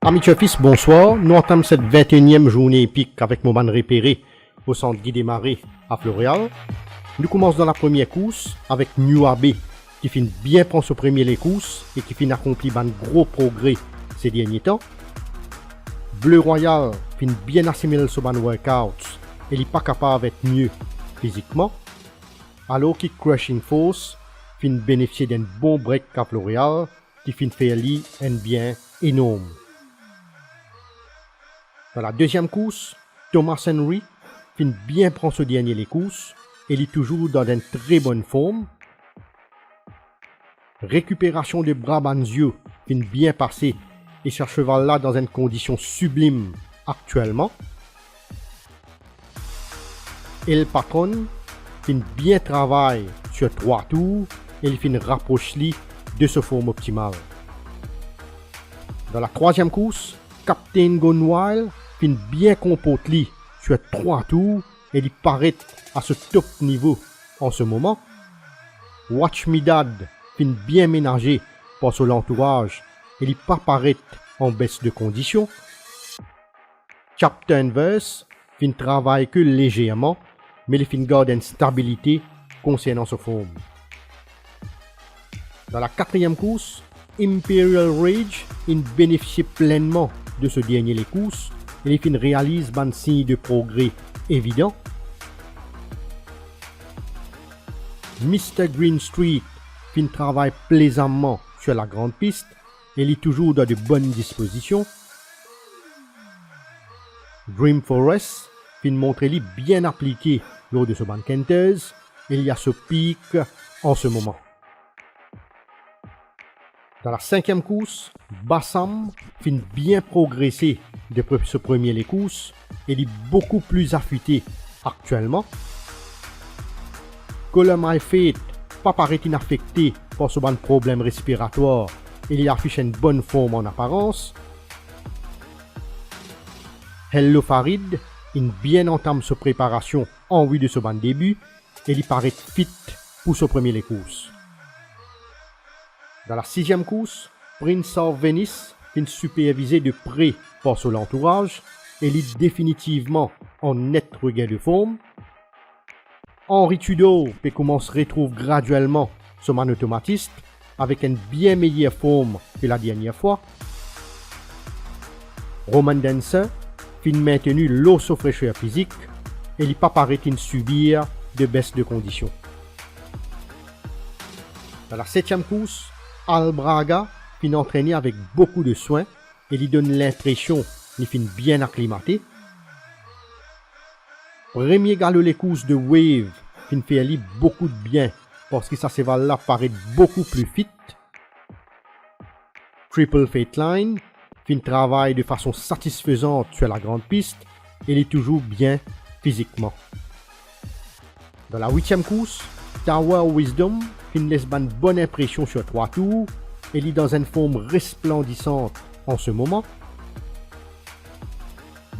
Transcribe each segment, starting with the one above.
Amis Chefis, bonsoir. Nous entamons cette 21e journée épique avec mon ban repéré au centre Guy des Marais à Floréal. Nous commençons dans la première course avec New Abbey qui finit bien prendre ce premier les courses et qui finit accompli un gros progrès ces derniers temps. Bleu Royal finit bien assimiler ce ban workout et il n'est pas capable d'être mieux physiquement. Alors que Crushing Force finit bénéficier d'un bon break à Floréal qui finit faire lui un bien énorme. Dans la deuxième course, Thomas Henry finit bien prendre ce dernier les courses et il est toujours dans une très bonne forme. Récupération de Brabanzio finit bien passer et ce cheval là dans une condition sublime actuellement. El Patron finit bien travailler sur 3 tours et il finit rapprocher de sa forme optimale. Dans la troisième course, Captain Gone Wild finit bien comporter sur 3 tours et il paraît à ce top niveau en ce moment. Watch Me Dad finit bien ménager par son entourage et il pas paraît en baisse de condition. Captain Verse finit travailler que légèrement mais il finit garder une stabilité concernant sa forme. Dans la quatrième course, Imperial Rage bénéficie pleinement de ce dernier les courses et il finit réalise un signe de progrès évident. Mr. Green Street finit travaille plaisamment sur la grande piste et il est toujours dans de bonnes dispositions. Dream Forest finit montrer lui bien appliqué lors de ce ban Kenters et il y a ce pic en ce moment. Dans la cinquième course, Bassam finit bien progresser depuis ce premier les courses et il est beaucoup plus affûté actuellement. Color My Fate pas paraît inaffecté par ce ban problème respiratoire et il affiche une bonne forme en apparence. Hello Farid bien entame sa préparation en vue de ce ban début et il paraît fit pour ce premier les courses. Dans la sixième course, Prince of Venice finit supervisé de près par son entourage et il est définitivement en net regain de forme. Henry Tudor commence à retrouver graduellement son man automatiste avec une bien meilleure forme que la dernière fois. Roman Dancer finit maintenu l'eau sous fraîcheur physique et il pas paraît subir de baisse de conditions. Dans la septième course, Al Braga finit entraîné avec beaucoup de soin et lui donne l'impression qu'il finit bien acclimaté. Premier galop les courses de Wave finit fait lui beaucoup de bien parce que sa cheval là paraît beaucoup plus fit. Triple Fate Line finit travaille de façon satisfaisante sur la grande piste et il est toujours bien physiquement. Dans la huitième course, Tower Wisdom finit laisse une bonne impression sur 3 tours et il est dans une forme resplendissante en ce moment.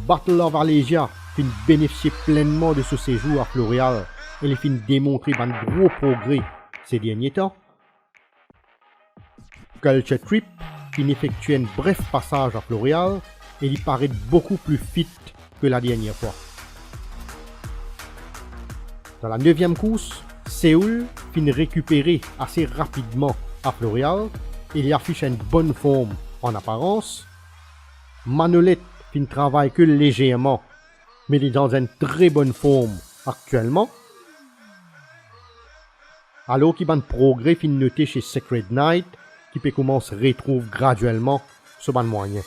Battle of Allegia finit bénéficier pleinement de ce séjour à Floréal et il finit démontrer un gros progrès ces derniers temps. Culture Trip finit effectuer un bref passage à Floréal et il paraît beaucoup plus fit que la dernière fois. Dans la 9e course, Séoul finit récupérer assez rapidement à Floréal et il affiche une bonne forme en apparence. Manolette finit travaille que légèrement mais il est dans une très bonne forme actuellement. Alors qu'il y a un progrès finit noté chez Sacred Knight qui peut commencer à retrouver graduellement ce ban moyen.